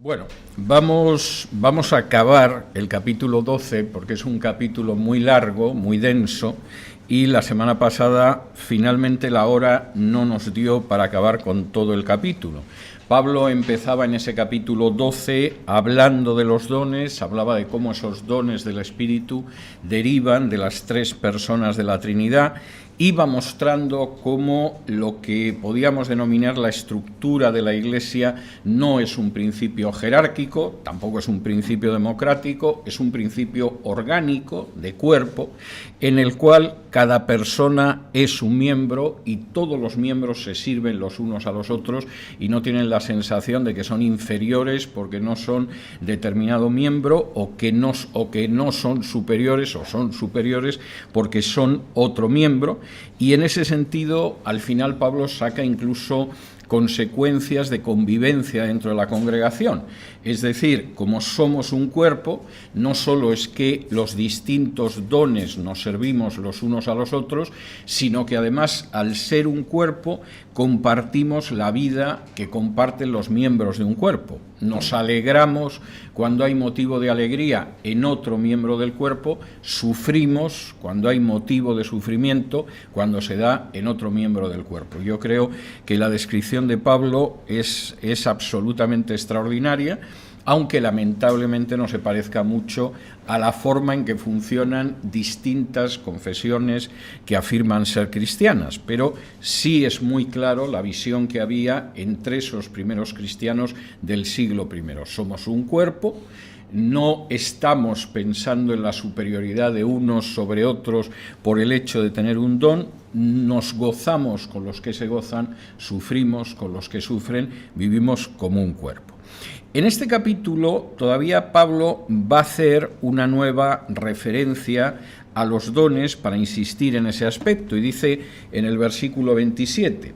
Bueno, vamos a acabar el capítulo 12 porque es un capítulo muy largo, muy denso, y la semana pasada finalmente la hora no nos dio para acabar con todo el capítulo. Pablo empezaba en ese capítulo 12 hablando de los dones, hablaba de cómo esos dones del Espíritu derivan de las tres personas de la Trinidad, iba mostrando cómo lo que podíamos denominar la estructura de la Iglesia no es un principio jerárquico, tampoco es un principio democrático, es un principio orgánico, de cuerpo, en el cual cada persona es un miembro y todos los miembros se sirven los unos a los otros y no tienen la sensación de que son inferiores porque no son determinado miembro o que no son superiores o son superiores porque son otro miembro. Y en ese sentido, al final Pablo saca incluso consecuencias de convivencia dentro de la congregación. Es decir, como somos un cuerpo, no solo es que los distintos dones nos servimos los unos a los otros, sino que además, al ser un cuerpo, compartimos la vida que comparten los miembros de un cuerpo. Nos alegramos cuando hay motivo de alegría en otro miembro del cuerpo, sufrimos cuando hay motivo de sufrimiento, cuando se da en otro miembro del cuerpo. Yo creo que la descripción de Pablo es absolutamente extraordinaria, aunque lamentablemente no se parezca mucho a la forma en que funcionan distintas confesiones que afirman ser cristianas, pero sí es muy claro la visión que había entre esos primeros cristianos del siglo I. Somos un cuerpo, no estamos pensando en la superioridad de unos sobre otros por el hecho de tener un don, nos gozamos con los que se gozan, sufrimos con los que sufren, vivimos como un cuerpo. En este capítulo todavía Pablo va a hacer una nueva referencia a los dones para insistir en ese aspecto y dice en el versículo 27,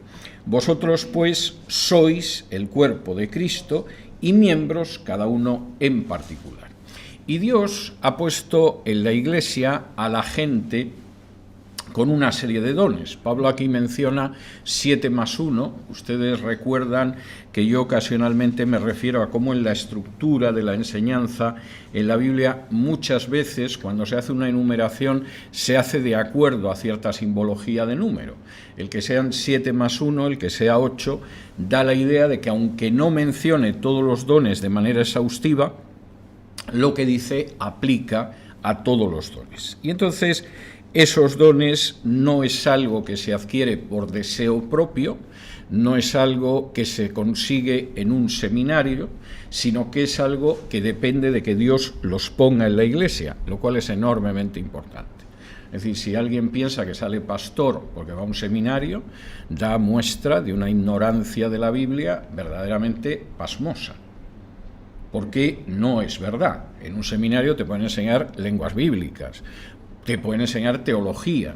vosotros pues sois el cuerpo de Cristo y miembros cada uno en particular. Y Dios ha puesto en la Iglesia a la gente con una serie de dones. Pablo aquí menciona 7 más 1. Ustedes recuerdan que yo ocasionalmente me refiero a cómo en la estructura de la enseñanza en la Biblia muchas veces cuando se hace una enumeración se hace de acuerdo a cierta simbología de número. El que sean 7 más 1, el que sea 8, da la idea de que aunque no mencione todos los dones de manera exhaustiva, lo que dice aplica a todos los dones. Y entonces esos dones no es algo que se adquiere por deseo propio, no es algo que se consigue en un seminario, sino que es algo que depende de que Dios los ponga en la Iglesia, lo cual es enormemente importante. Es decir, si alguien piensa que sale pastor porque va a un seminario, da muestra de una ignorancia de la Biblia verdaderamente pasmosa, porque no es verdad. En un seminario te pueden enseñar lenguas bíblicas, te pueden enseñar teología,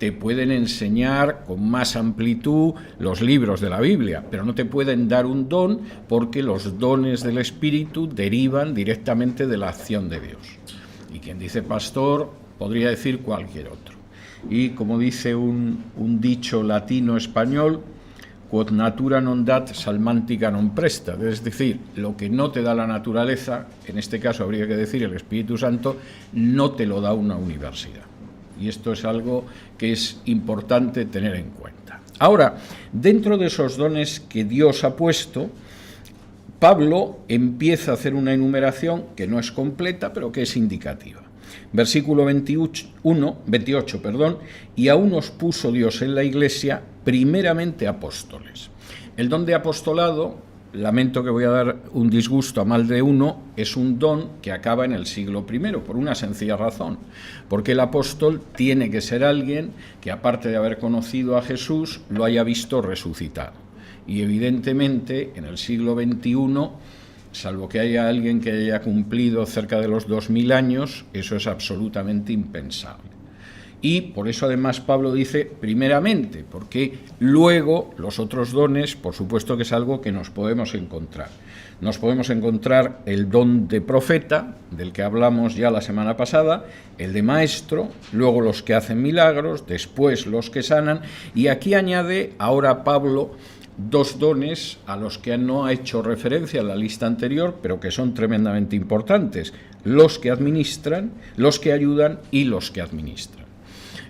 te pueden enseñar con más amplitud los libros de la Biblia, pero no te pueden dar un don porque los dones del Espíritu derivan directamente de la acción de Dios. Y quien dice pastor podría decir cualquier otro. Y como dice un dicho latino-español, quod natura non dat salmantica non prestat, es decir, lo que no te da la naturaleza, en este caso habría que decir el Espíritu Santo, no te lo da una universidad. Y esto es algo que es importante tener en cuenta. Ahora, dentro de esos dones que Dios ha puesto, Pablo empieza a hacer una enumeración que no es completa, pero que es indicativa. Versículo 28, y a unos puso Dios en la Iglesia primeramente apóstoles. El don de apostolado, lamento que voy a dar un disgusto a mal de uno, es un don que acaba en el siglo I, por una sencilla razón, porque el apóstol tiene que ser alguien que, aparte de haber conocido a Jesús, lo haya visto resucitado. Y evidentemente, en el siglo XXI, salvo que haya alguien que haya cumplido cerca de los 2000 años, eso es absolutamente impensable. Y por eso además Pablo dice primeramente, porque luego los otros dones, por supuesto que es algo que nos podemos encontrar. Nos podemos encontrar el don de profeta, del que hablamos ya la semana pasada, el de maestro, luego los que hacen milagros, después los que sanan, y aquí añade ahora Pablo dos dones a los que no ha hecho referencia en la lista anterior, pero que son tremendamente importantes: los que administran, los que ayudan y los que administran.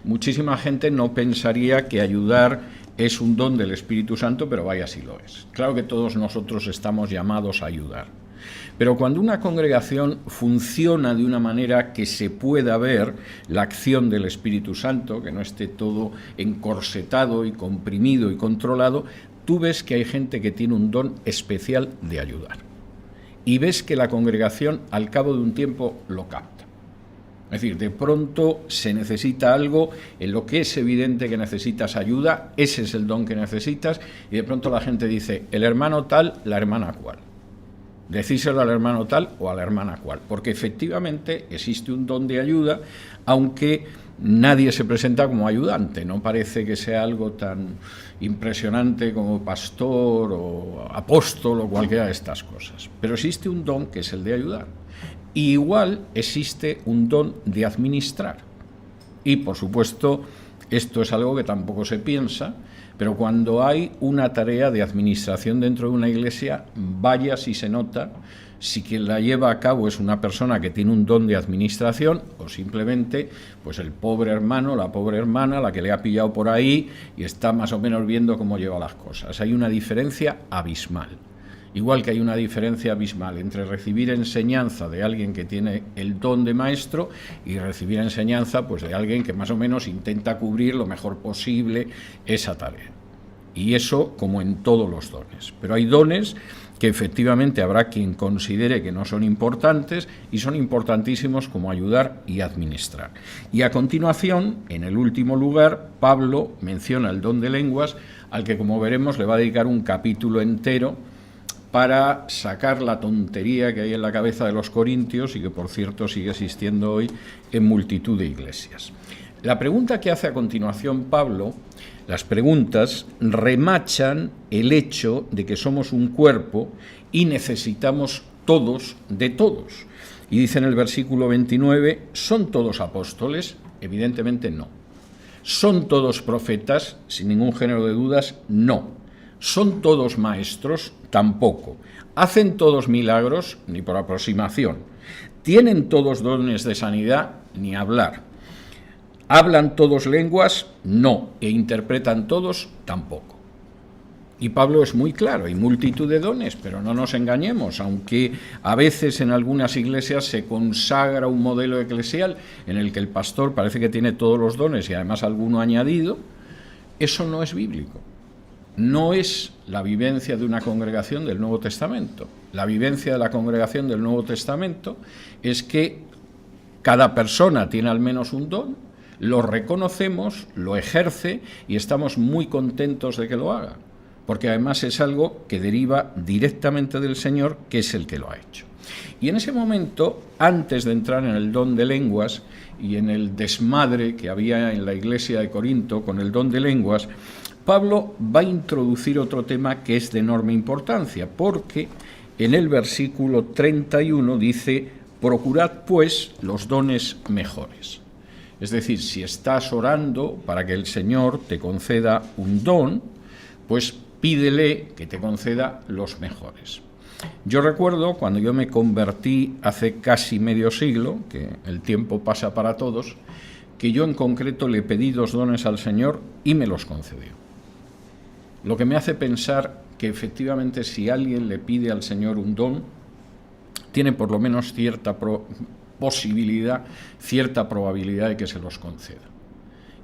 Muchísima gente no pensaría que ayudar es un don del Espíritu Santo, pero vaya si lo es. Claro que todos nosotros estamos llamados a ayudar. Pero cuando una congregación funciona de una manera que se pueda ver la acción del Espíritu Santo, que no esté todo encorsetado y comprimido y controlado, tú ves que hay gente que tiene un don especial de ayudar. Y ves que la congregación al cabo de un tiempo lo capta. Es decir, de pronto se necesita algo en lo que es evidente que necesitas ayuda, ese es el don que necesitas, y de pronto la gente dice, el hermano tal, la hermana cual. Decíselo al hermano tal o a la hermana cual, porque efectivamente existe un don de ayuda, aunque nadie se presenta como ayudante, no parece que sea algo tan impresionante como pastor o apóstol o cualquiera de estas cosas, pero existe un don que es el de ayudar, y igual existe un don de administrar, y por supuesto esto es algo que tampoco se piensa, pero cuando hay una tarea de administración dentro de una iglesia, vaya si se nota si quien la lleva a cabo es una persona que tiene un don de administración o simplemente pues el pobre hermano, la pobre hermana, la que le ha pillado por ahí y está más o menos viendo cómo lleva las cosas. Hay una diferencia abismal. Igual que hay una diferencia abismal entre recibir enseñanza de alguien que tiene el don de maestro y recibir enseñanza pues de alguien que más o menos intenta cubrir lo mejor posible esa tarea. Y eso como en todos los dones. Pero hay dones que efectivamente habrá quien considere que no son importantes y son importantísimos, como ayudar y administrar. Y a continuación, en el último lugar, Pablo menciona el don de lenguas, al que, como veremos, le va a dedicar un capítulo entero para sacar la tontería que hay en la cabeza de los corintios y que, por cierto, sigue existiendo hoy en multitud de iglesias. La pregunta que hace a continuación Pablo, las preguntas remachan el hecho de que somos un cuerpo y necesitamos todos de todos. Y dice en el versículo 29, ¿son todos apóstoles? Evidentemente no. ¿Son todos profetas? Sin ningún género de dudas, no. ¿Son todos maestros? Tampoco. ¿Hacen todos milagros? Ni por aproximación. ¿Tienen todos dones de sanidad? Ni hablar. ¿Hablan todos lenguas? No. ¿E interpretan todos? Tampoco. Y Pablo es muy claro, hay multitud de dones, pero no nos engañemos, aunque a veces en algunas iglesias se consagra un modelo eclesial en el que el pastor parece que tiene todos los dones y además alguno añadido, eso no es bíblico. No es la vivencia de una congregación del Nuevo Testamento. La vivencia de la congregación del Nuevo Testamento es que cada persona tiene al menos un don, lo reconocemos, lo ejerce y estamos muy contentos de que lo haga, porque además es algo que deriva directamente del Señor, que es el que lo ha hecho. Y en ese momento, antes de entrar en el don de lenguas y en el desmadre que había en la iglesia de Corinto con el don de lenguas, Pablo va a introducir otro tema que es de enorme importancia, porque en el versículo 31 dice, procurad pues los dones mejores. Es decir, si estás orando para que el Señor te conceda un don, pues pídele que te conceda los mejores. Yo recuerdo cuando yo me convertí hace casi medio siglo, que el tiempo pasa para todos, que yo en concreto le pedí 2 dones al Señor y me los concedió. Lo que me hace pensar que efectivamente si alguien le pide al Señor un don, tiene por lo menos cierta posibilidad, cierta probabilidad de que se los conceda.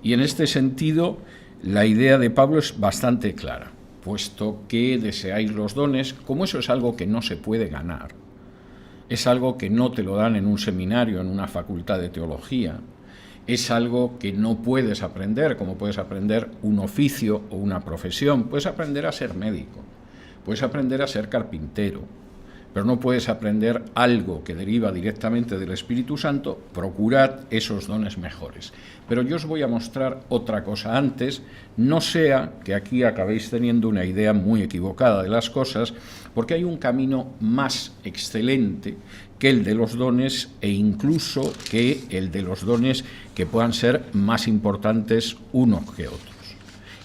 Y en este sentido, la idea de Pablo es bastante clara, puesto que deseáis los dones, como eso es algo que no se puede ganar, es algo que no te lo dan en un seminario, en una facultad de teología, es algo que no puedes aprender, como puedes aprender un oficio o una profesión. Puedes aprender a ser médico, puedes aprender a ser carpintero, pero no puedes aprender algo que deriva directamente del Espíritu Santo. Procurad esos dones mejores. Pero yo os voy a mostrar otra cosa antes, no sea que aquí acabéis teniendo una idea muy equivocada de las cosas, porque hay un camino más excelente que el de los dones e incluso que el de los dones que puedan ser más importantes unos que otros.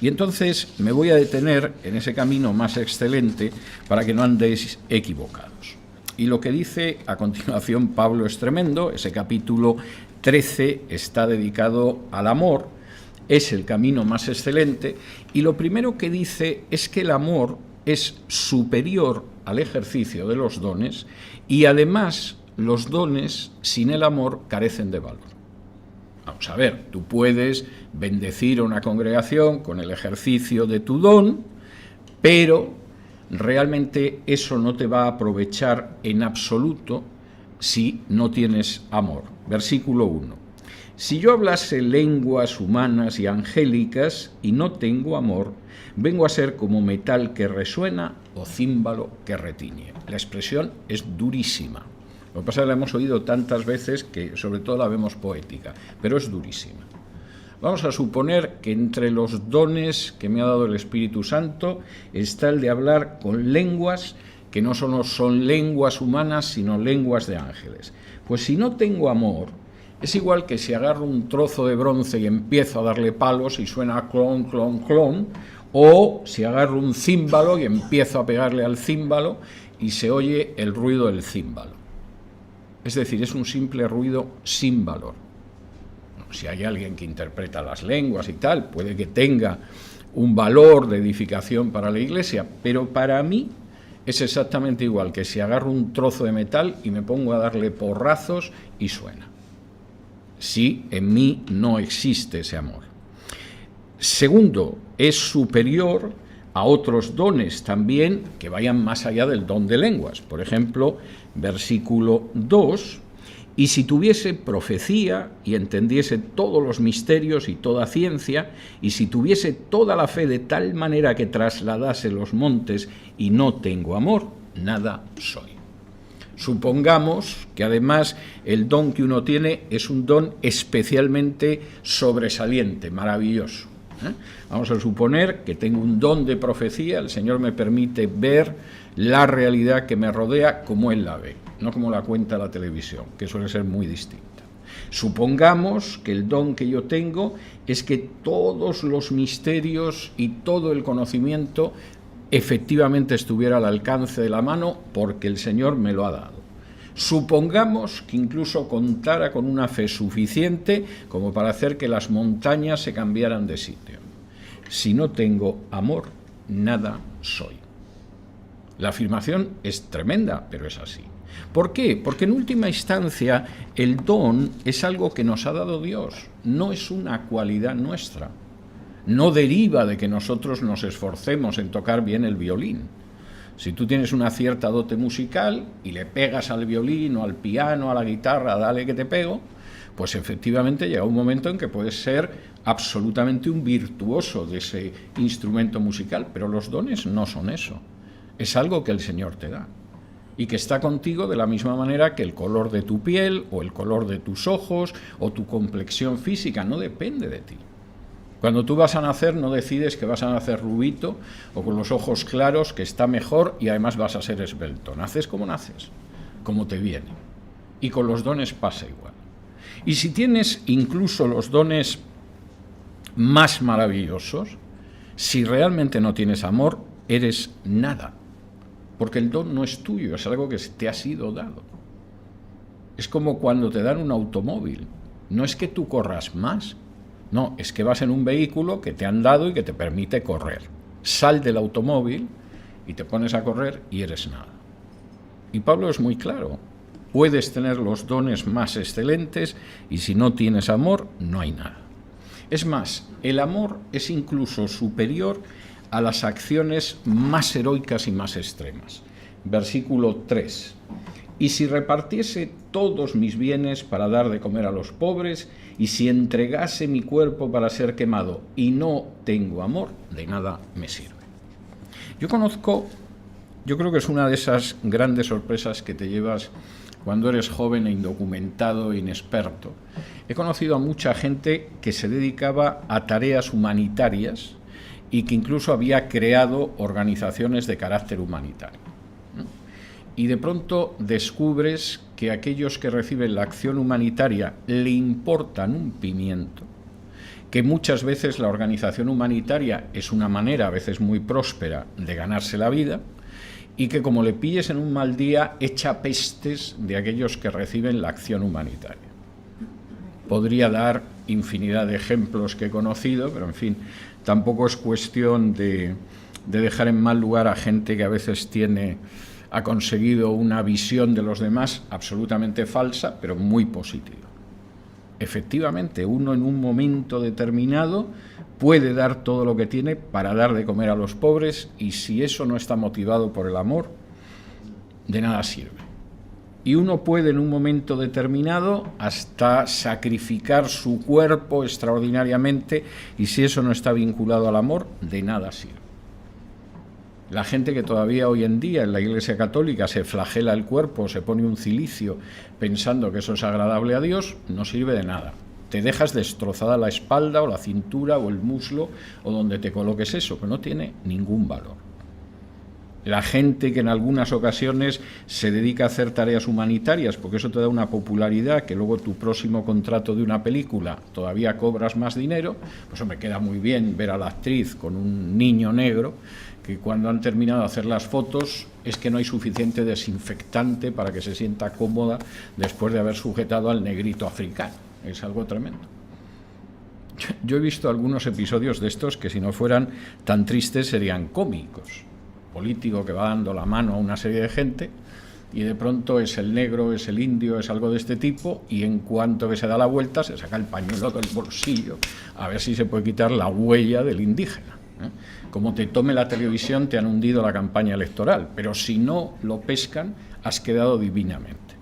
Y entonces me voy a detener en ese camino más excelente para que no andéis equivocados. Y lo que dice a continuación Pablo es tremendo. Ese capítulo 13 está dedicado al amor, es el camino más excelente, y lo primero que dice es que el amor es superior al ejercicio de los dones, y además los dones sin el amor carecen de valor. Vamos a ver, tú puedes bendecir a una congregación con el ejercicio de tu don, pero realmente eso no te va a aprovechar en absoluto si no tienes amor. Versículo 1. Si yo hablase lenguas humanas y angélicas y no tengo amor, vengo a ser como metal que resuena o címbalo que retiñe. La expresión es durísima. Lo que pasa es que la hemos oído tantas veces que sobre todo la vemos poética, pero es durísima. Vamos a suponer que entre los dones que me ha dado el Espíritu Santo está el de hablar con lenguas que no solo son lenguas humanas, sino lenguas de ángeles. Pues si no tengo amor, es igual que si agarro un trozo de bronce y empiezo a darle palos y suena clon, clon, clon, o si agarro un címbalo y empiezo a pegarle al címbalo y se oye el ruido del címbalo. Es decir, es un simple ruido sin valor. Si hay alguien que interpreta las lenguas y tal, puede que tenga un valor de edificación para la iglesia, pero para mí es exactamente igual que si agarro un trozo de metal y me pongo a darle porrazos y suena. Si en mí no existe ese amor. Segundo, es superior a otros dones también que vayan más allá del don de lenguas. Por ejemplo, versículo 2, y si tuviese profecía y entendiese todos los misterios y toda ciencia, y si tuviese toda la fe de tal manera que trasladase los montes y no tengo amor, nada soy. Supongamos que además el don que uno tiene es un don especialmente sobresaliente, maravilloso. Vamos a suponer que tengo un don de profecía, el Señor me permite ver la realidad que me rodea como Él la ve, no como la cuenta la televisión, que suele ser muy distinta. Supongamos que el don que yo tengo es que todos los misterios y todo el conocimiento efectivamente estuviera al alcance de la mano porque el Señor me lo ha dado. Supongamos que incluso contara con una fe suficiente como para hacer que las montañas se cambiaran de sitio. Si no tengo amor, nada soy. La afirmación es tremenda, pero es así. ¿Por qué? Porque en última instancia el don es algo que nos ha dado Dios, no es una cualidad nuestra. No deriva de que nosotros nos esforcemos en tocar bien el violín. Si tú tienes una cierta dote musical y le pegas al violín o al piano, a la guitarra, dale que te pego, pues efectivamente llega un momento en que puedes ser absolutamente un virtuoso de ese instrumento musical, pero los dones no son eso. Es algo que el Señor te da y que está contigo de la misma manera que el color de tu piel o el color de tus ojos o tu complexión física, no depende de ti. Cuando tú vas a nacer no decides que vas a nacer rubito o con los ojos claros, que está mejor y además vas a ser esbelto. Naces como naces, como te viene. Y con los dones pasa igual. Y si tienes incluso los dones más maravillosos, si realmente no tienes amor, eres nada. Porque el don no es tuyo, es algo que te ha sido dado. Es como cuando te dan un automóvil. No es que tú corras más. No, es que vas en un vehículo que te han dado y que te permite correr. Sal del automóvil y te pones a correr y eres nada. Y Pablo es muy claro. Puedes tener los dones más excelentes y si no tienes amor, no hay nada. Es más, el amor es incluso superior a las acciones más heroicas y más extremas. Versículo 3. Y si repartiese todos mis bienes para dar de comer a los pobres, y si entregase mi cuerpo para ser quemado y no tengo amor, de nada me sirve. Yo creo que es una de esas grandes sorpresas que te llevas cuando eres joven e indocumentado e inexperto. He conocido a mucha gente que se dedicaba a tareas humanitarias y que incluso había creado organizaciones de carácter humanitario. Y de pronto descubres que aquellos que reciben la acción humanitaria le importan un pimiento, que muchas veces la organización humanitaria es una manera, a veces muy próspera, de ganarse la vida, y que como le pilles en un mal día, echa pestes de aquellos que reciben la acción humanitaria. Podría dar infinidad de ejemplos que he conocido, pero en fin, tampoco es cuestión de dejar en mal lugar a gente que a veces ha conseguido una visión de los demás absolutamente falsa, pero muy positiva. Efectivamente, uno en un momento determinado puede dar todo lo que tiene para dar de comer a los pobres, y si eso no está motivado por el amor, de nada sirve. Y uno puede en un momento determinado hasta sacrificar su cuerpo extraordinariamente, y si eso no está vinculado al amor, de nada sirve. La gente que todavía hoy en día en la Iglesia Católica se flagela el cuerpo, se pone un cilicio pensando que eso es agradable a Dios, no sirve de nada. Te dejas destrozada la espalda o la cintura o el muslo o donde te coloques eso, que no tiene ningún valor. La gente que en algunas ocasiones se dedica a hacer tareas humanitarias, porque eso te da una popularidad, que luego tu próximo contrato de una película todavía cobras más dinero, pues me queda muy bien ver a la actriz con un niño negro, que cuando han terminado de hacer las fotos es que no hay suficiente desinfectante para que se sienta cómoda después de haber sujetado al negrito africano. Es algo tremendo. Yo he visto algunos episodios de estos que si no fueran tan tristes serían cómicos. Político que va dando la mano a una serie de gente y de pronto es el negro, es el indio, es algo de este tipo, y en cuanto que se da la vuelta se saca el pañuelo del bolsillo a ver si se puede quitar la huella del indígena. Como te tome la televisión te han hundido la campaña electoral, pero si no lo pescan has quedado divinamente.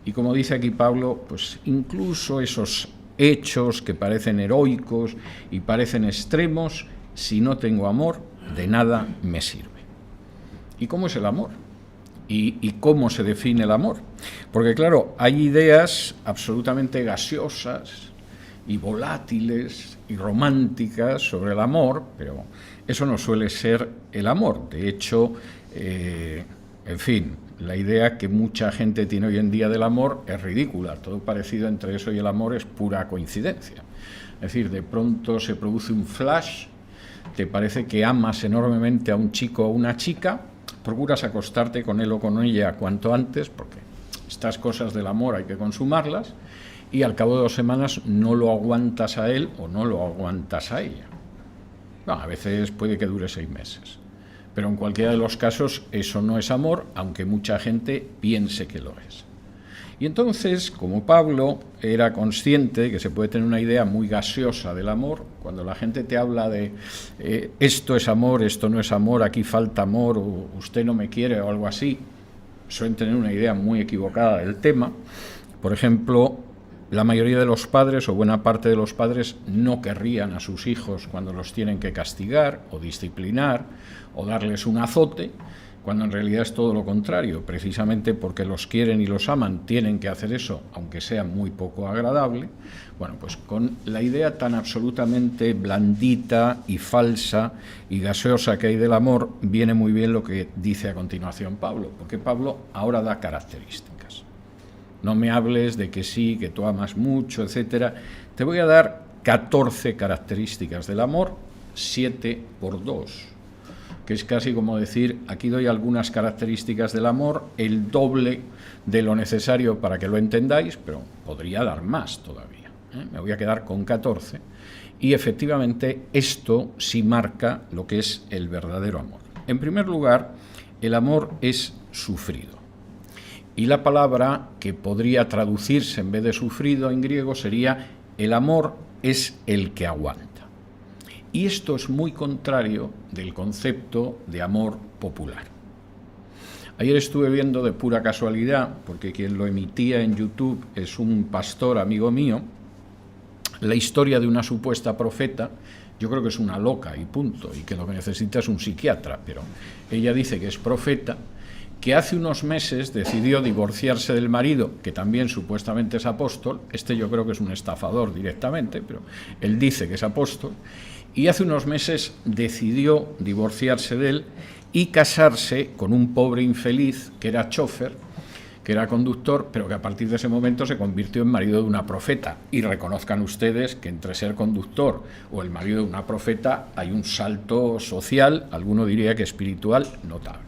Y como dice aquí Pablo, pues incluso esos hechos que parecen heroicos y parecen extremos, si no tengo amor, de nada me sirve. ¿Y cómo es el amor? ¿Y cómo se define el amor? Porque claro, hay ideas absolutamente gaseosas y volátiles y románticas sobre el amor, pero eso no suele ser el amor. De hecho, en fin, la idea que mucha gente tiene hoy en día del amor es ridícula. Todo parecido entre eso y el amor es pura coincidencia. Es decir, de pronto se produce un flash, te parece que amas enormemente a un chico o a una chica, procuras acostarte con él o con ella cuanto antes, porque estas cosas del amor hay que consumarlas, y al cabo de 2 semanas no lo aguantas a él o no lo aguantas a ella. No, a veces puede que dure 6 meses. Pero en cualquiera de los casos eso no es amor, aunque mucha gente piense que lo es. Y entonces, como Pablo era consciente de que se puede tener una idea muy gaseosa del amor, cuando la gente te habla de esto es amor, esto no es amor, aquí falta amor, o usted no me quiere o algo así, suelen tener una idea muy equivocada del tema. Por ejemplo, la mayoría de los padres o buena parte de los padres no querrían a sus hijos cuando los tienen que castigar o disciplinar o darles un azote, cuando en realidad es todo lo contrario. Precisamente porque los quieren y los aman tienen que hacer eso, aunque sea muy poco agradable. Bueno, pues con la idea tan absolutamente blandita y falsa y gaseosa que hay del amor, viene muy bien lo que dice a continuación Pablo, porque Pablo ahora da características. No me hables de que sí, que tú amas mucho, etcétera. Te voy a dar 14 características del amor, 7 por 2. Que es casi como decir, aquí doy algunas características del amor, el doble de lo necesario para que lo entendáis, pero podría dar más todavía. Me voy a quedar con 14. Y efectivamente esto sí marca lo que es el verdadero amor. En primer lugar, el amor es sufrido. Y la palabra que podría traducirse en vez de sufrido en griego sería el amor es el que aguanta. Y esto es muy contrario del concepto de amor popular. Ayer estuve viendo de pura casualidad, porque quien lo emitía en YouTube es un pastor amigo mío, la historia de una supuesta profeta. Yo creo que es una loca y punto, y que lo que necesita es un psiquiatra, pero ella dice que es profeta, que hace unos meses decidió divorciarse del marido, que también supuestamente es apóstol. Yo creo que es un estafador directamente, pero él dice que es apóstol, y hace unos meses decidió divorciarse de él y casarse con un pobre infeliz que era chofer, que era conductor, pero que a partir de ese momento se convirtió en marido de una profeta. Y reconozcan ustedes que entre ser conductor o el marido de una profeta hay un salto social, alguno diría que espiritual, notable.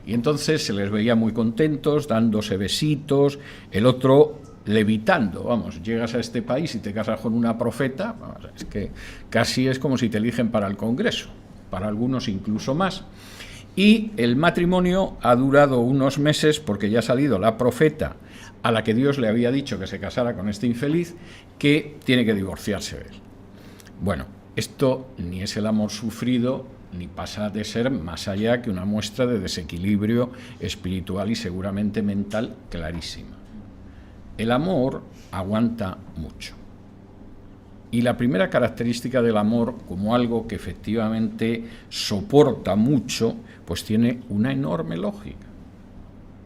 Y entonces se les veía muy contentos, dándose besitos, el otro levitando. Vamos, llegas a este país y te casas con una profeta, vamos, es que casi es como si te eligen para el Congreso, para algunos incluso más. Y el matrimonio ha durado unos meses porque ya ha salido la profeta a la que Dios le había dicho que se casara con este infeliz, que tiene que divorciarse de él. Bueno, esto ni es el amor sufrido, ni pasa de ser más allá que una muestra de desequilibrio espiritual y seguramente mental clarísima. El amor aguanta mucho. Y la primera característica del amor, como algo que efectivamente soporta mucho, pues tiene una enorme lógica.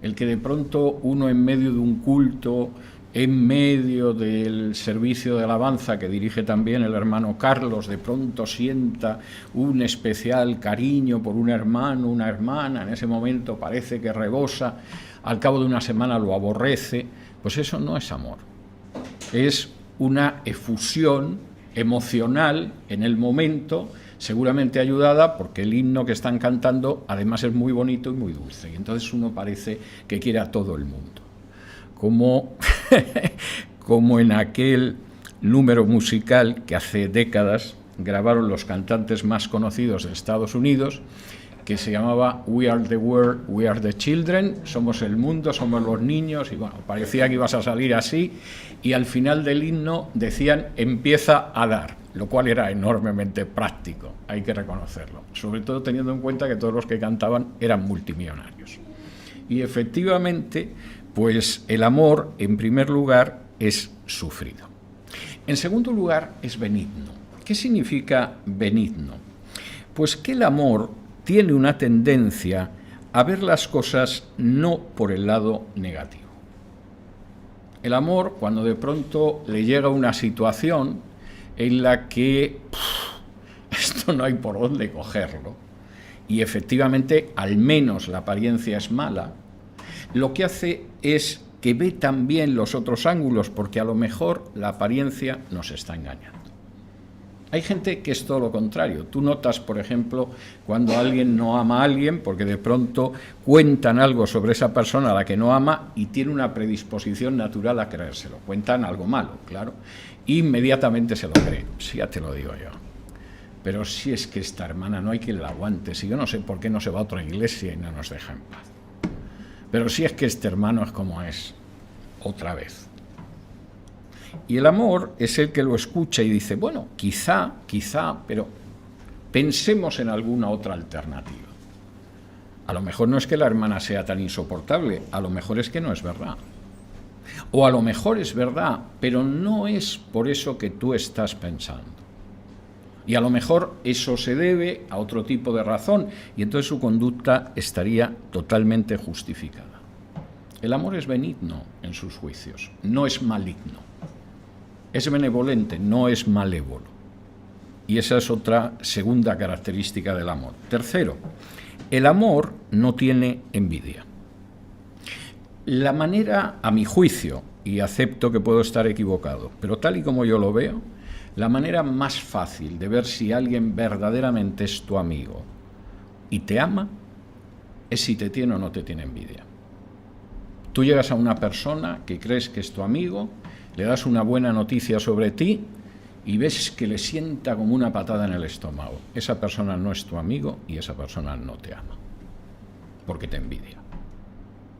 El que de pronto uno en medio de un culto, en medio del servicio de alabanza que dirige también el hermano Carlos, de pronto sienta un especial cariño por un hermano, una hermana, en ese momento parece que rebosa, al cabo de una semana lo aborrece, pues eso no es amor. Es una efusión emocional en el momento, seguramente ayudada porque el himno que están cantando además es muy bonito y muy dulce, y entonces uno parece que quiere a todo el mundo. Como en aquel número musical que hace décadas grabaron los cantantes más conocidos de Estados Unidos, que se llamaba We Are the World, We Are the Children, somos el mundo, somos los niños, y bueno, parecía que ibas a salir así, y al final del himno decían empieza a dar, lo cual era enormemente práctico, hay que reconocerlo, sobre todo teniendo en cuenta que todos los que cantaban eran multimillonarios. Y efectivamente, pues el amor, en primer lugar, es sufrido. En segundo lugar, es benigno. ¿Qué significa benigno? Pues que el amor tiene una tendencia a ver las cosas no por el lado negativo. El amor, cuando de pronto le llega una situación en la que esto no hay por dónde cogerlo, y efectivamente al menos la apariencia es mala, lo que hace es que ve también los otros ángulos, porque a lo mejor la apariencia nos está engañando. Hay gente que es todo lo contrario. Tú notas, por ejemplo, cuando alguien no ama a alguien, porque de pronto cuentan algo sobre esa persona a la que no ama y tiene una predisposición natural a creérselo. Cuentan algo malo, claro, inmediatamente se lo cree. Sí, ya te lo digo yo. Pero si es que esta hermana no hay quien la aguante, si yo no sé por qué no se va a otra iglesia y no nos deja en paz. Pero si es que este hermano es como es, otra vez. Y el amor es el que lo escucha y dice, bueno, quizá, pero pensemos en alguna otra alternativa. A lo mejor no es que la hermana sea tan insoportable, a lo mejor es que no es verdad. O a lo mejor es verdad, pero no es por eso que tú estás pensando. Y a lo mejor eso se debe a otro tipo de razón, y entonces su conducta estaría totalmente justificada. El amor es benigno en sus juicios, no es maligno. Es benevolente, no es malévolo. Y esa es otra segunda característica del amor. Tercero, el amor no tiene envidia. La manera, a mi juicio, y acepto que puedo estar equivocado, pero tal y como yo lo veo, la manera más fácil de ver si alguien verdaderamente es tu amigo y te ama es si te tiene o no te tiene envidia. Tú llegas a una persona que crees que es tu amigo, le das una buena noticia sobre ti y ves que le sienta como una patada en el estómago. Esa persona no es tu amigo y esa persona no te ama, porque te envidia.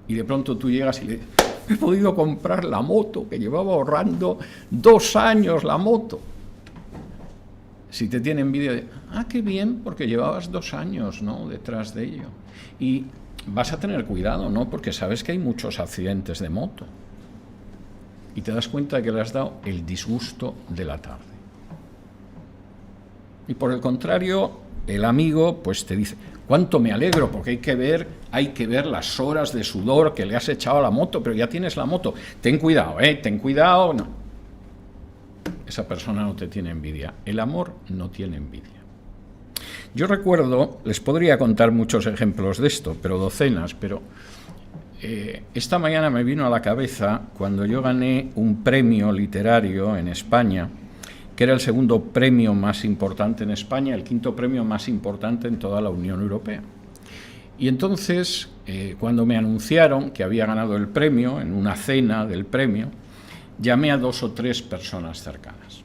Y de pronto tú llegas y le dices, he podido comprar la moto, que llevaba ahorrando 2 años la moto. Si te tiene envidia, qué bien, porque llevabas 2 años, ¿no?, detrás de ello. Y vas a tener cuidado, ¿no?, porque sabes que hay muchos accidentes de moto. Y te das cuenta de que le has dado el disgusto de la tarde. Y por el contrario, el amigo pues te dice, cuánto me alegro, porque hay que ver las horas de sudor que le has echado a la moto, pero ya tienes la moto. Ten cuidado, no. Esa persona no te tiene envidia. El amor no tiene envidia. Yo recuerdo, les podría contar muchos ejemplos de esto, pero docenas, pero Esta mañana me vino a la cabeza cuando yo gané un premio literario en España, que era el segundo premio más importante en España, el quinto premio más importante en toda la Unión Europea. Y entonces, cuando me anunciaron que había ganado el premio, en una cena del premio, llamé a 2 o 3 personas cercanas.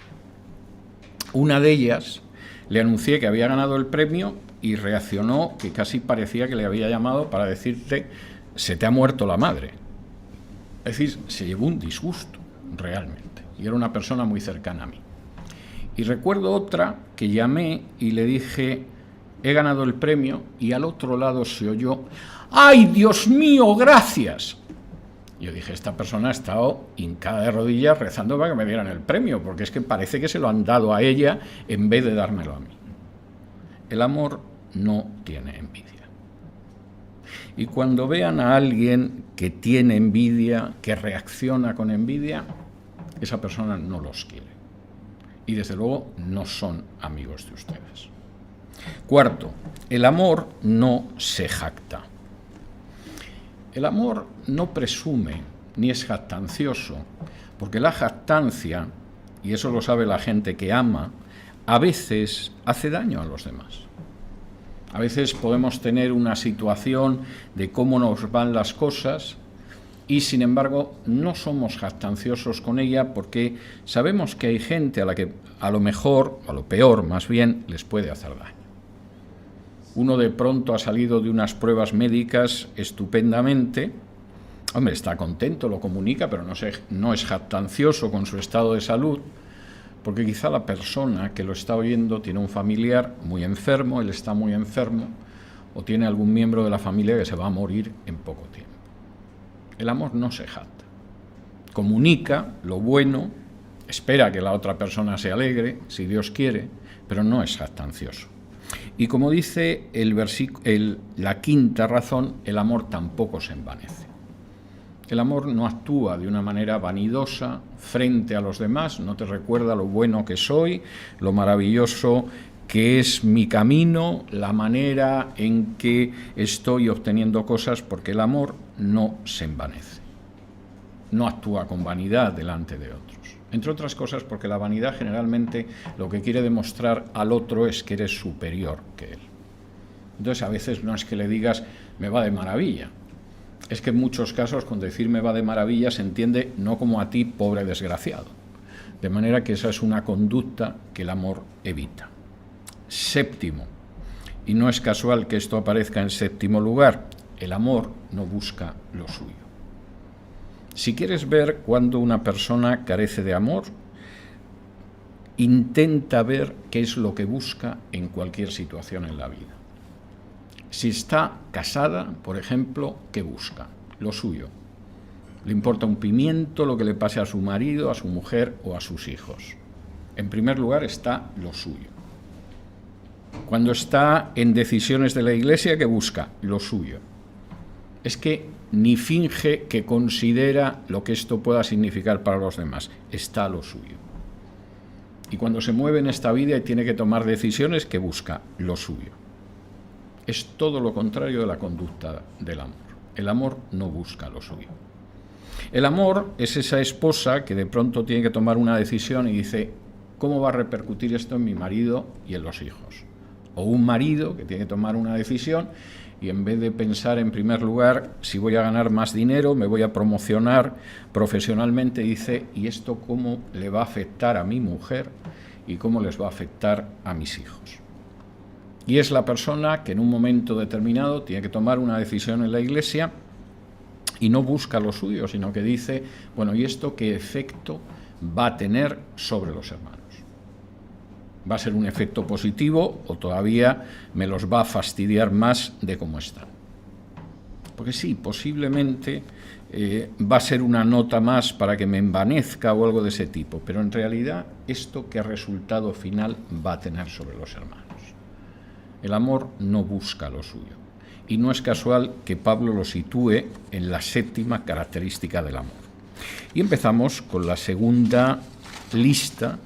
Una de ellas le anuncié que había ganado el premio y reaccionó que casi parecía que le había llamado para decirte: se te ha muerto la madre. Es decir, se llevó un disgusto, realmente. Y era una persona muy cercana a mí. Y recuerdo otra que llamé y le dije: he ganado el premio, y al otro lado se oyó: ¡ay, Dios mío, gracias! Yo dije, esta persona ha estado hincada de rodillas rezando para que me dieran el premio, porque es que parece que se lo han dado a ella en vez de dármelo a mí. El amor no tiene envidia. Y cuando vean a alguien que tiene envidia, que reacciona con envidia, esa persona no los quiere. Y desde luego no son amigos de ustedes. Cuarto, el amor no se jacta. El amor no presume ni es jactancioso, porque la jactancia, y eso lo sabe la gente que ama, a veces hace daño a los demás. A veces podemos tener una situación de cómo nos van las cosas y, sin embargo, no somos jactanciosos con ella porque sabemos que hay gente a la que a lo mejor, a lo peor más bien, les puede hacer daño. Uno de pronto ha salido de unas pruebas médicas estupendamente, hombre, está contento, lo comunica, pero no es jactancioso con su estado de salud, porque quizá la persona que lo está oyendo tiene un familiar muy enfermo, él está muy enfermo, o tiene algún miembro de la familia que se va a morir en poco tiempo. El amor no se jacta. Comunica lo bueno, espera que la otra persona se alegre, si Dios quiere, pero no es jactancioso. Y como dice la quinta razón, el amor tampoco se envanece. El amor no actúa de una manera vanidosa frente a los demás, no te recuerda lo bueno que soy, lo maravilloso que es mi camino, la manera en que estoy obteniendo cosas, porque el amor no se envanece. No actúa con vanidad delante de otros. Entre otras cosas porque la vanidad generalmente lo que quiere demostrar al otro es que eres superior que él. Entonces a veces no es que le digas me va de maravilla. Es que en muchos casos con decir me va de maravilla se entiende no como a ti, pobre desgraciado. De manera que esa es una conducta que el amor evita. Séptimo, y no es casual que esto aparezca en séptimo lugar, el amor no busca lo suyo. Si quieres ver cuándo una persona carece de amor, intenta ver qué es lo que busca en cualquier situación en la vida. Si está casada, por ejemplo, ¿qué busca? Lo suyo. Le importa un pimiento lo que le pase a su marido, a su mujer o a sus hijos. En primer lugar está lo suyo. Cuando está en decisiones de la Iglesia, ¿qué busca? Lo suyo. Es que ni finge que considera lo que esto pueda significar para los demás. Está lo suyo. Y cuando se mueve en esta vida y tiene que tomar decisiones, ¿qué busca? Lo suyo. Es todo lo contrario de la conducta del amor. El amor no busca lo suyo. El amor es esa esposa que de pronto tiene que tomar una decisión y dice, ¿cómo va a repercutir esto en mi marido y en los hijos? O un marido que tiene que tomar una decisión y en vez de pensar en primer lugar si voy a ganar más dinero, me voy a promocionar profesionalmente, dice, ¿y esto cómo le va a afectar a mi mujer y cómo les va a afectar a mis hijos? Y es la persona que en un momento determinado tiene que tomar una decisión en la Iglesia y no busca lo suyo, sino que dice, bueno, ¿y esto qué efecto va a tener sobre los hermanos? ¿Va a ser un efecto positivo o todavía me los va a fastidiar más de cómo están? Porque sí, posiblemente va a ser una nota más para que me envanezca o algo de ese tipo, pero en realidad, ¿esto qué resultado final va a tener sobre los hermanos? El amor no busca lo suyo. Y no es casual que Pablo lo sitúe en la séptima característica del amor. Y empezamos con la segunda lista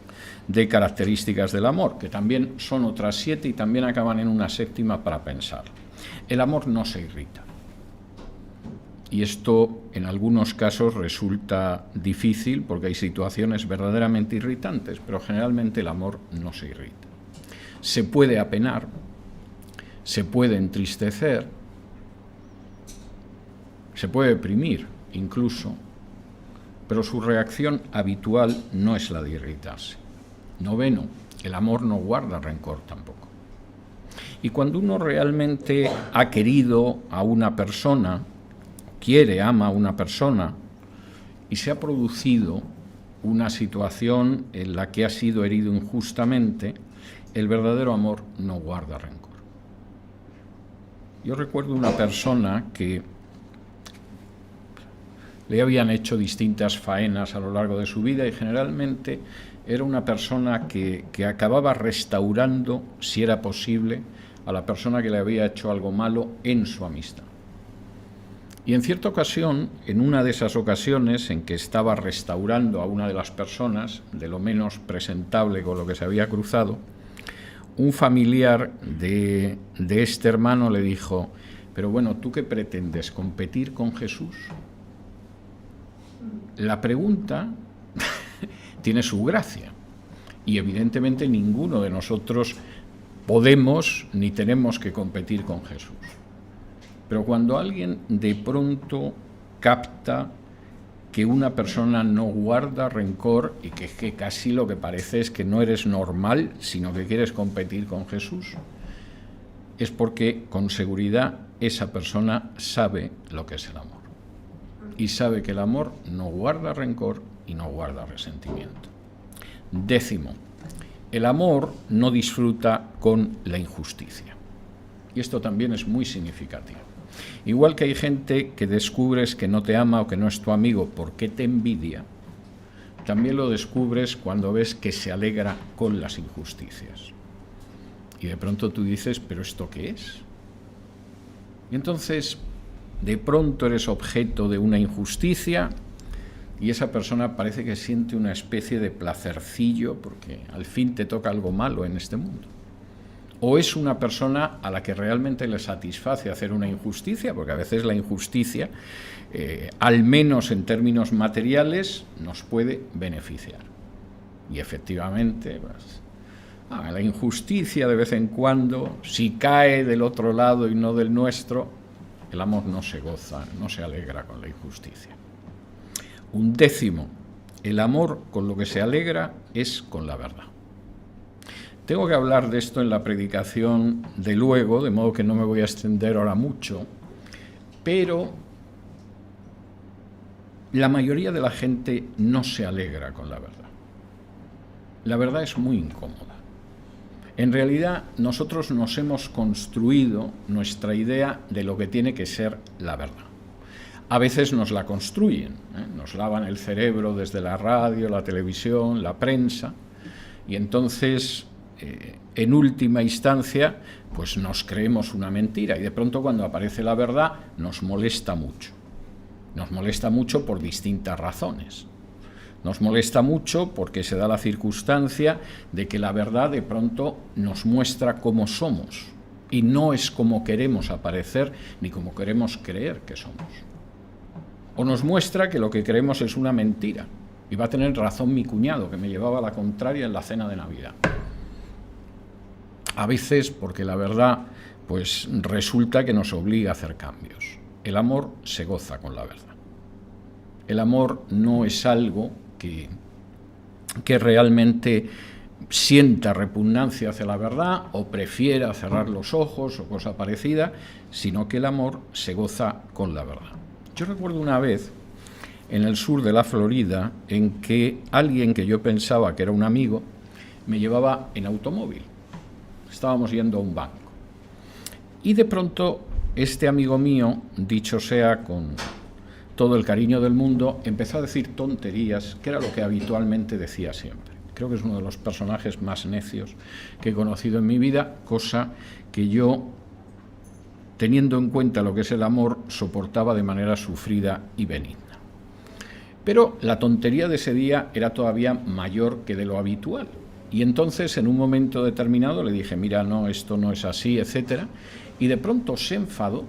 de características del amor, que también son otras 7 y también acaban en una séptima para pensar. El amor no se irrita. Y esto en algunos casos resulta difícil porque hay situaciones verdaderamente irritantes, pero generalmente el amor no se irrita. Se puede apenar, se puede entristecer, se puede deprimir incluso, pero su reacción habitual no es la de irritarse. Noveno, el amor no guarda rencor tampoco. Y cuando uno realmente ha querido a una persona, ama a una persona, y se ha producido una situación en la que ha sido herido injustamente, el verdadero amor no guarda rencor. Yo recuerdo una persona que le habían hecho distintas faenas a lo largo de su vida y generalmente era una persona que acababa restaurando, si era posible, a la persona que le había hecho algo malo en su amistad. Y en cierta ocasión, en una de esas ocasiones en que estaba restaurando a una de las personas, de lo menos presentable con lo que se había cruzado, un familiar de este hermano le dijo: pero bueno, ¿tú qué pretendes? ¿Competir con Jesús? La pregunta tiene su gracia y evidentemente ninguno de nosotros podemos ni tenemos que competir con Jesús. Pero cuando alguien de pronto capta que una persona no guarda rencor y que casi lo que parece es que no eres normal, sino que quieres competir con Jesús, es porque con seguridad esa persona sabe lo que es el amor. Y sabe que el amor no guarda rencor y no guarda resentimiento. Décimo, el amor no disfruta con la injusticia. Y esto también es muy significativo. Igual que hay gente que descubres que no te ama o que no es tu amigo porque te envidia, también lo descubres cuando ves que se alegra con las injusticias. Y de pronto tú dices: ¿pero esto qué es? Y entonces, de pronto eres objeto de una injusticia y esa persona parece que siente una especie de placercillo porque al fin te toca algo malo en este mundo. O es una persona a la que realmente le satisface hacer una injusticia, porque a veces la injusticia, al menos en términos materiales, nos puede beneficiar. Y efectivamente, pues, la injusticia de vez en cuando, si cae del otro lado y no del nuestro, el amor no se goza, no se alegra con la injusticia. Un décimo, el amor con lo que se alegra es con la verdad. Tengo que hablar de esto en la predicación de luego, de modo que no me voy a extender ahora mucho, pero la mayoría de la gente no se alegra con la verdad. La verdad es muy incómoda. En realidad, nosotros nos hemos construido nuestra idea de lo que tiene que ser la verdad. A veces nos la construyen, nos lavan el cerebro desde la radio, la televisión, la prensa, y entonces, en última instancia, pues nos creemos una mentira, y de pronto cuando aparece la verdad nos molesta mucho. Nos molesta mucho por distintas razones. Nos molesta mucho porque se da la circunstancia de que la verdad de pronto nos muestra cómo somos y no es como queremos aparecer ni como queremos creer que somos. O nos muestra que lo que creemos es una mentira. Y va a tener razón mi cuñado, que me llevaba la contraria en la cena de Navidad. A veces porque la verdad pues resulta que nos obliga a hacer cambios. El amor se goza con la verdad. El amor no es algo que realmente sienta repugnancia hacia la verdad o prefiera cerrar los ojos o cosa parecida, sino que el amor se goza con la verdad. Yo recuerdo una vez en el sur de la Florida en que alguien que yo pensaba que era un amigo me llevaba en automóvil. Estábamos yendo a un banco. Y de pronto este amigo mío, dicho sea con todo el cariño del mundo, empezó a decir tonterías, que era lo que habitualmente decía siempre. Creo que es uno de los personajes más necios que he conocido en mi vida, cosa que yo, teniendo en cuenta lo que es el amor, soportaba de manera sufrida y benigna. Pero la tontería de ese día era todavía mayor que de lo habitual. Y entonces, en un momento determinado, le dije: mira, no, esto no es así, etcétera. Y de pronto se enfadó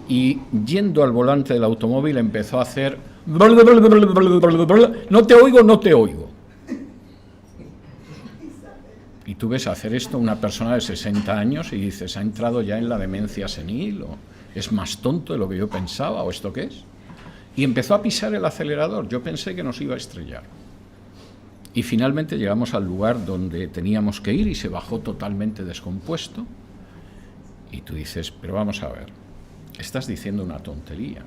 y yendo al volante del automóvil empezó a hacer no te oigo, no te oigo. Y tú ves hacer esto a una persona de 60 años y dices, ¿ha entrado ya en la demencia senil? ¿O es más tonto de lo que yo pensaba? ¿O esto qué es? Y empezó a pisar el acelerador. Yo pensé que nos iba a estrellar. Y finalmente llegamos al lugar donde teníamos que ir y se bajó totalmente descompuesto. Y tú dices, pero vamos a ver, estás diciendo una tontería.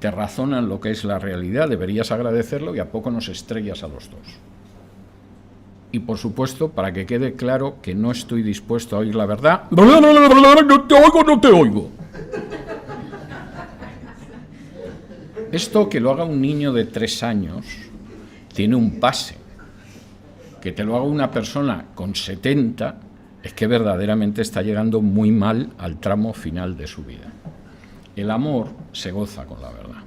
Te razonan lo que es la realidad, deberías agradecerlo y a poco nos estrellas a los dos. Y por supuesto, para que quede claro que no estoy dispuesto a oír la verdad, no te oigo, no te oigo. Esto que lo haga un niño de 3 años tiene un pase. Que te lo haga una persona con 70 es que verdaderamente está llegando muy mal al tramo final de su vida. El amor se goza con la verdad.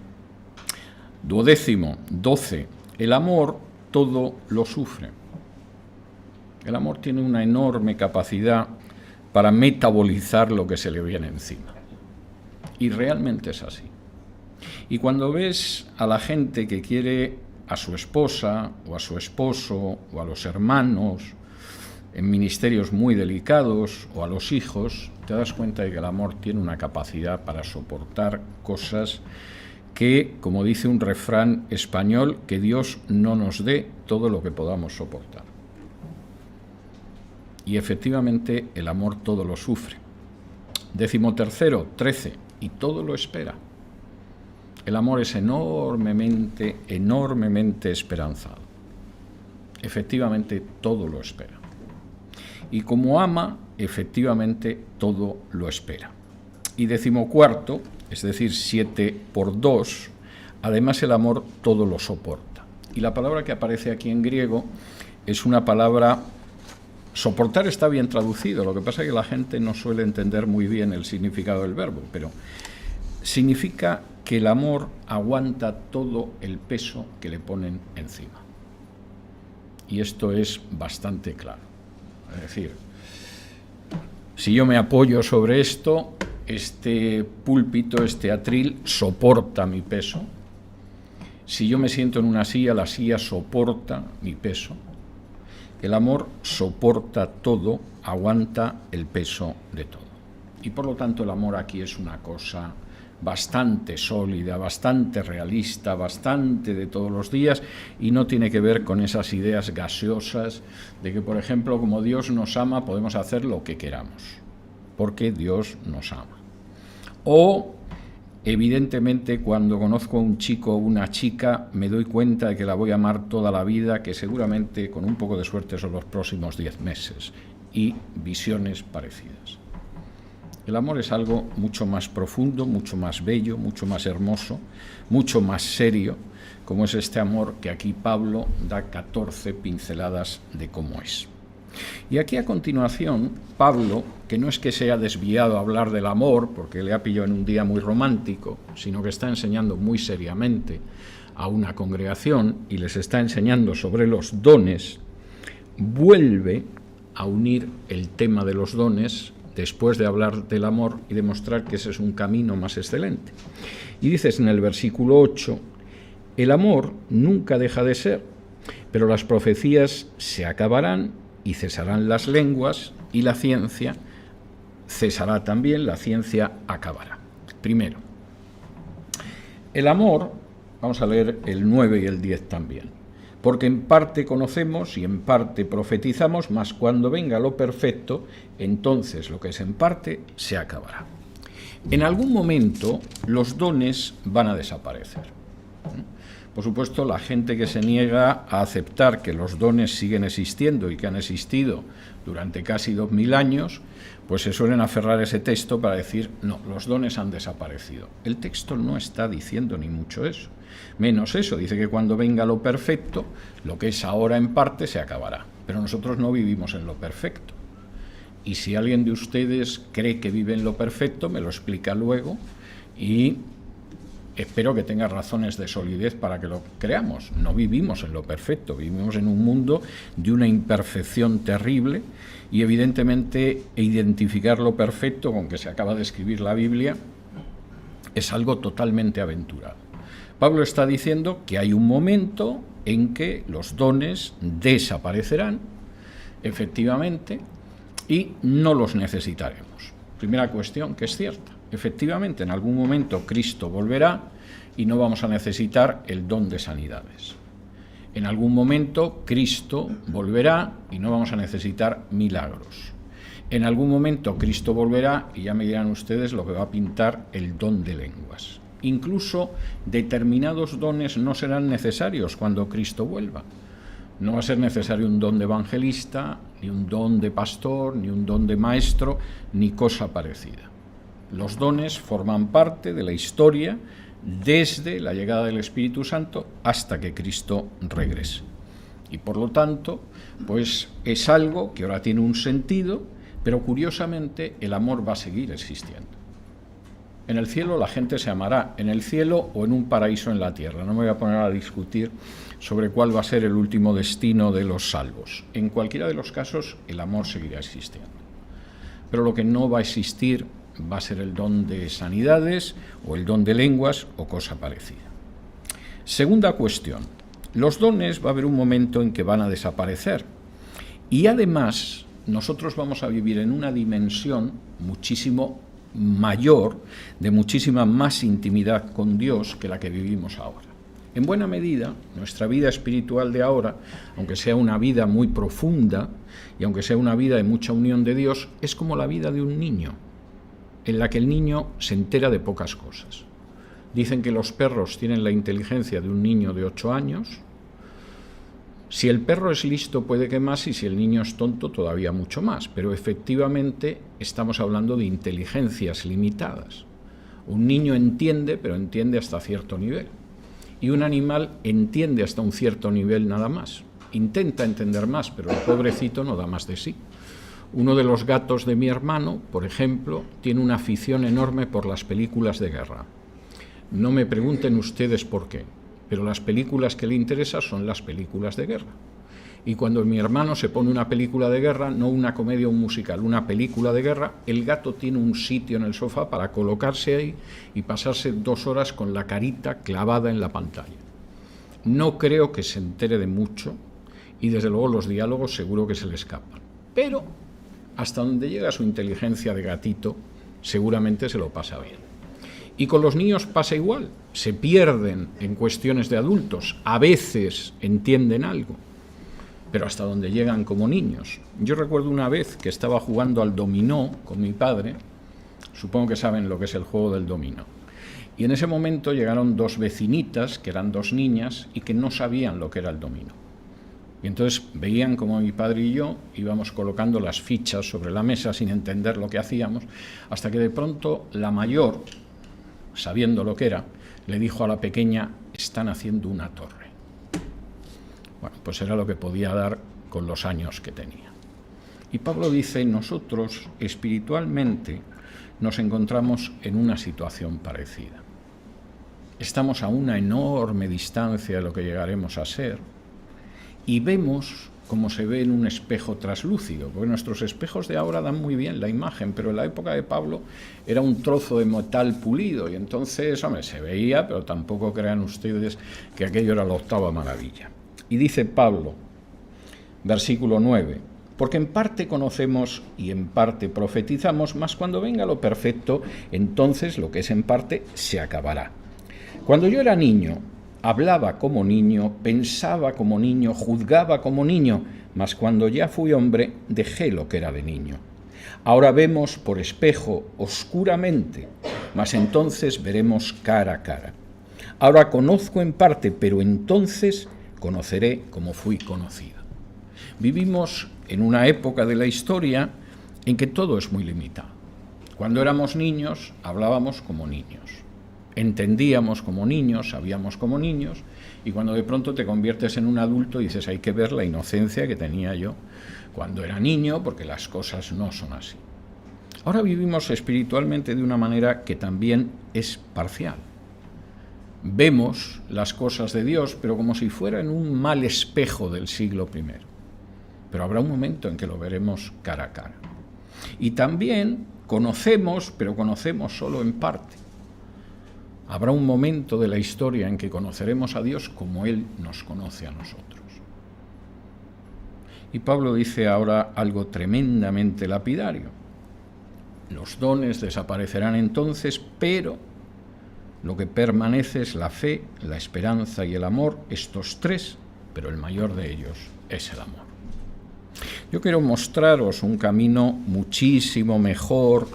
12. El amor todo lo sufre. El amor tiene una enorme capacidad para metabolizar lo que se le viene encima. Y realmente es así. Y cuando ves a la gente que quiere a su esposa o a su esposo o a los hermanos en ministerios muy delicados o a los hijos, te das cuenta de que el amor tiene una capacidad para soportar cosas que, como dice un refrán español, que Dios no nos dé todo lo que podamos soportar. Y efectivamente el amor todo lo sufre. 13, y todo lo espera. El amor es enormemente esperanzado. Efectivamente todo lo espera. Y como ama, efectivamente todo lo espera. Y 14, es decir, 7 por 2, además el amor todo lo soporta. Y la palabra que aparece aquí en griego es una palabra... Soportar está bien traducido, lo que pasa es que la gente no suele entender muy bien el significado del verbo, pero significa que el amor aguanta todo el peso que le ponen encima. Y esto es bastante claro. Es decir, si yo me apoyo sobre esto, este púlpito, este atril, soporta mi peso. Si yo me siento en una silla, la silla soporta mi peso. El amor soporta todo, aguanta el peso de todo. Y por lo tanto el amor aquí es una cosa bastante sólida, bastante realista, bastante de todos los días, y no tiene que ver con esas ideas gaseosas de que, por ejemplo, como Dios nos ama, podemos hacer lo que queramos, porque Dios nos ama. O, evidentemente, cuando conozco a un chico o una chica, me doy cuenta de que la voy a amar toda la vida, que seguramente, con un poco de suerte, son los próximos 10 meses, y visiones parecidas. El amor es algo mucho más profundo, mucho más bello, mucho más hermoso, mucho más serio, como es este amor que aquí Pablo da 14 pinceladas de cómo es. Y aquí a continuación, Pablo, que no es que se haya desviado a hablar del amor, porque le ha pillado en un día muy romántico, sino que está enseñando muy seriamente a una congregación y les está enseñando sobre los dones, vuelve a unir el tema de los dones después de hablar del amor y demostrar que ese es un camino más excelente. Y dices en el versículo 8, el amor nunca deja de ser, pero las profecías se acabarán y cesarán las lenguas y la ciencia cesará también, la ciencia acabará. Primero, el amor, vamos a leer el 9 y el 10 también, porque en parte conocemos y en parte profetizamos, mas cuando venga lo perfecto, entonces lo que es en parte se acabará. En algún momento los dones van a desaparecer. Por supuesto, la gente que se niega a aceptar que los dones siguen existiendo y que han existido durante casi 2000 años, pues se suelen aferrar a ese texto para decir, no, los dones han desaparecido. El texto no está diciendo ni mucho eso. Menos eso, dice que cuando venga lo perfecto, lo que es ahora en parte se acabará. Pero nosotros no vivimos en lo perfecto. Y si alguien de ustedes cree que vive en lo perfecto, me lo explica luego y espero que tenga razones de solidez para que lo creamos. No vivimos en lo perfecto, vivimos en un mundo de una imperfección terrible y evidentemente identificar lo perfecto con que se acaba de escribir la Biblia es algo totalmente aventurado. Pablo está diciendo que hay un momento en que los dones desaparecerán, efectivamente, y no los necesitaremos. Primera cuestión que es cierta. Efectivamente, en algún momento Cristo volverá y no vamos a necesitar el don de sanidades. En algún momento Cristo volverá y no vamos a necesitar milagros. En algún momento Cristo volverá y ya me dirán ustedes lo que va a pintar el don de lenguas. Incluso determinados dones no serán necesarios cuando Cristo vuelva. No va a ser necesario un don de evangelista, ni un don de pastor, ni un don de maestro, ni cosa parecida. Los dones forman parte de la historia desde la llegada del Espíritu Santo hasta que Cristo regrese. Y por lo tanto, pues es algo que ahora tiene un sentido, pero curiosamente el amor va a seguir existiendo. En el cielo la gente se amará, en el cielo o en un paraíso en la tierra. No me voy a poner a discutir sobre cuál va a ser el último destino de los salvos. En cualquiera de los casos, el amor seguirá existiendo. Pero lo que no va a existir va a ser el don de sanidades o el don de lenguas o cosa parecida. Segunda cuestión. Los dones va a haber un momento en que van a desaparecer. Y además, nosotros vamos a vivir en una dimensión muchísimo mayor, de muchísima más intimidad con Dios que la que vivimos ahora. En buena medida, nuestra vida espiritual de ahora, aunque sea una vida muy profunda y aunque sea una vida de mucha unión de Dios, es como la vida de un niño, en la que el niño se entera de pocas cosas. Dicen que los perros tienen la inteligencia de un niño de 8 años. Si el perro es listo, puede que más, y si el niño es tonto, todavía mucho más. Pero efectivamente estamos hablando de inteligencias limitadas. Un niño entiende, pero entiende hasta cierto nivel. Y un animal entiende hasta un cierto nivel nada más. Intenta entender más, pero el pobrecito no da más de sí. Uno de los gatos de mi hermano, por ejemplo, tiene una afición enorme por las películas de guerra. No me pregunten ustedes por qué, pero las películas que le interesan son las películas de guerra. Y cuando mi hermano se pone una película de guerra, no una comedia o un musical, una película de guerra, el gato tiene un sitio en el sofá para colocarse ahí y pasarse 2 horas con la carita clavada en la pantalla. No creo que se entere de mucho y desde luego los diálogos seguro que se le escapan. Pero hasta donde llega su inteligencia de gatito, seguramente se lo pasa bien. Y con los niños pasa igual, se pierden en cuestiones de adultos, a veces entienden algo, pero hasta donde llegan como niños. Yo recuerdo una vez que estaba jugando al dominó con mi padre, supongo que saben lo que es el juego del dominó, y en ese momento llegaron 2 vecinitas, que eran 2 niñas, y que no sabían lo que era el dominó. Y entonces veían como mi padre y yo íbamos colocando las fichas sobre la mesa sin entender lo que hacíamos, hasta que de pronto la mayor, sabiendo lo que era, le dijo a la pequeña: están haciendo una torre. Bueno, pues era lo que podía dar con los años que tenía. Y Pablo dice, nosotros espiritualmente nos encontramos en una situación parecida. Estamos a una enorme distancia de lo que llegaremos a ser y vemos como se ve en un espejo traslúcido, porque nuestros espejos de ahora dan muy bien la imagen, pero en la época de Pablo era un trozo de metal pulido y entonces, hombre, se veía, pero tampoco crean ustedes que aquello era la 8ª maravilla. Y dice Pablo, versículo 9, porque en parte conocemos y en parte profetizamos, mas cuando venga lo perfecto, entonces lo que es en parte se acabará. Cuando yo era niño, hablaba como niño, pensaba como niño, juzgaba como niño, mas cuando ya fui hombre, dejé lo que era de niño. Ahora vemos por espejo oscuramente, mas entonces veremos cara a cara. Ahora conozco en parte, pero entonces conoceré como fui conocido. Vivimos en una época de la historia en que todo es muy limitado. Cuando éramos niños, hablábamos como niños. Entendíamos como niños, sabíamos como niños, y cuando de pronto te conviertes en un adulto dices, hay que ver la inocencia que tenía yo cuando era niño, porque las cosas no son así. Ahora vivimos espiritualmente de una manera que también es parcial. Vemos las cosas de Dios, pero como si fuera en un mal espejo del siglo I. Pero habrá un momento en que lo veremos cara a cara. Y también conocemos, pero conocemos solo en parte. Habrá un momento de la historia en que conoceremos a Dios como Él nos conoce a nosotros. Y Pablo dice ahora algo tremendamente lapidario. Los dones desaparecerán entonces, pero lo que permanece es la fe, la esperanza y el amor, estos tres, pero el mayor de ellos es el amor. Yo quiero mostraros un camino muchísimo mejor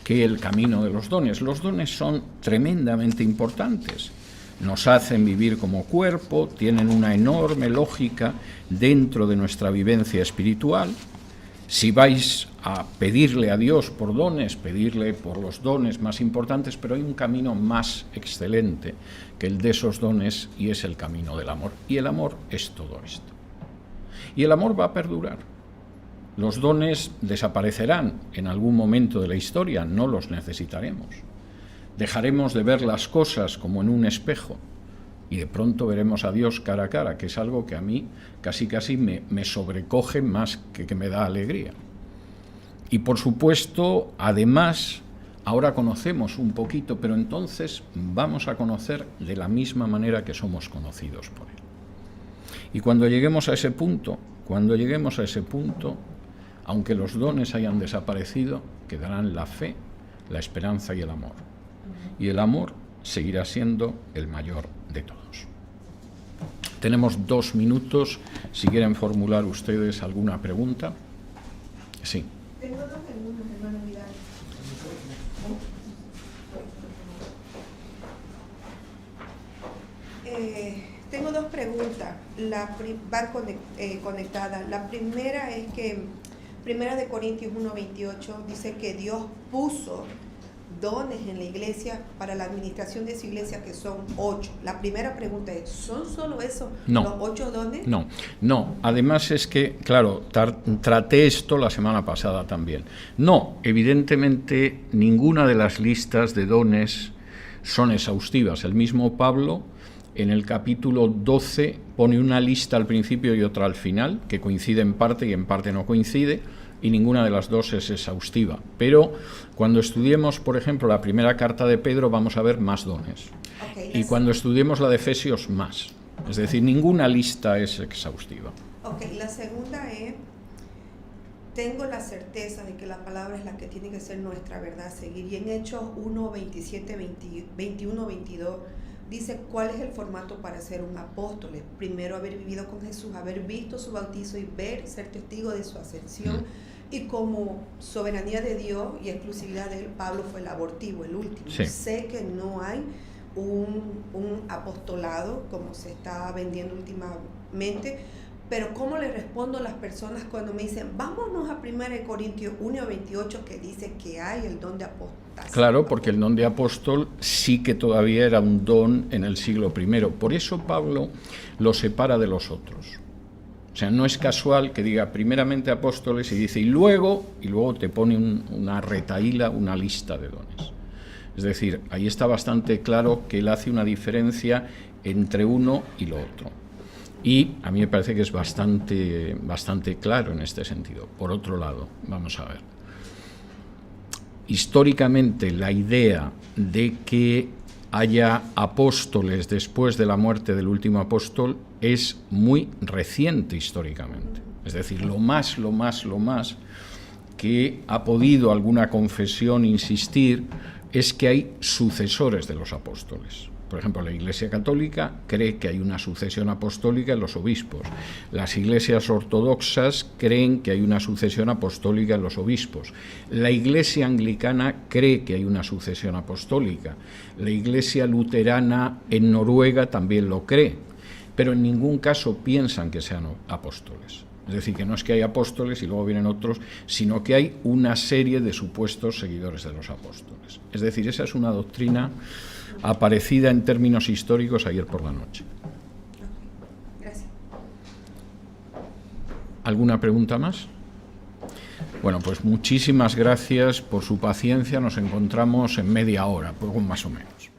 que el camino de los dones. Los dones son tremendamente importantes. Nos hacen vivir como cuerpo, tienen una enorme lógica dentro de nuestra vivencia espiritual. Si vais a pedirle a Dios por dones, pedirle por los dones más importantes, pero hay un camino más excelente que el de esos dones y es el camino del amor. Y el amor es todo esto. Y el amor va a perdurar. Los dones desaparecerán en algún momento de la historia, no los necesitaremos. Dejaremos de ver las cosas como en un espejo y de pronto veremos a Dios cara a cara, que es algo que a mí casi me sobrecoge más que me da alegría. Y por supuesto, además, ahora conocemos un poquito, pero entonces vamos a conocer de la misma manera que somos conocidos por Él. Y cuando lleguemos a ese punto, aunque los dones hayan desaparecido, quedarán la fe, la esperanza y el amor. Y el amor seguirá siendo el mayor de todos. Tenemos 2 minutos, si quieren formular ustedes alguna pregunta. Sí. Tengo 2 preguntas, hermano Vidal. Tengo 2 preguntas, van conectadas. La primera es que Primera de Corintios 1:28 dice que Dios puso dones en la iglesia para la administración de su iglesia, que son 8. La primera pregunta es, ¿son solo esos los 8 dones? No. Además es que, claro, traté esto la semana pasada también. No, evidentemente ninguna de las listas de dones son exhaustivas. El mismo Pablo, en el capítulo 12, pone una lista al principio y otra al final, que coincide en parte y en parte no coincide, y ninguna de las dos es exhaustiva. Pero cuando estudiemos, por ejemplo, la primera carta de Pedro, vamos a ver más dones. Y cuando estudiemos la de Efesios, más. Es decir, ninguna lista es exhaustiva. La segunda es, tengo la certeza de que la palabra es la que tiene que ser nuestra verdad, seguir. Y en Hechos 1, 27, 21, 22, dice cuál es el formato para ser un apóstol. Primero, haber vivido con Jesús, haber visto su bautizo y ser testigo de su ascensión. Y como soberanía de Dios y exclusividad de él, Pablo fue el abortivo, el último. Sí. Sé que no hay un apostolado como se está vendiendo últimamente, pero ¿cómo le respondo a las personas cuando me dicen, vámonos a 1 Corintios 1:28 que dice que hay el don de apostasía? Claro, porque el don de apóstol sí que todavía era un don en el siglo I. Por eso Pablo lo separa de los otros. O sea, no es casual que diga primeramente apóstoles y dice y luego te pone una retahíla, una lista de dones. Es decir, ahí está bastante claro que él hace una diferencia entre uno y lo otro. Y a mí me parece que es bastante claro en este sentido. Por otro lado, vamos a ver. Históricamente, la idea de que haya apóstoles después de la muerte del último apóstol es muy reciente históricamente. Es decir, lo más que ha podido alguna confesión insistir es que hay sucesores de los apóstoles. Por ejemplo, la Iglesia Católica cree que hay una sucesión apostólica en los obispos. Las iglesias ortodoxas creen que hay una sucesión apostólica en los obispos. La Iglesia Anglicana cree que hay una sucesión apostólica. La Iglesia Luterana en Noruega también lo cree, pero en ningún caso piensan que sean apóstoles. Es decir, que no es que hay apóstoles y luego vienen otros, sino que hay una serie de supuestos seguidores de los apóstoles. Es decir, esa es una doctrina aparecida en términos históricos ayer por la noche. Gracias. ¿Alguna pregunta más? Bueno, pues muchísimas gracias por su paciencia. Nos encontramos en media hora, poco más o menos.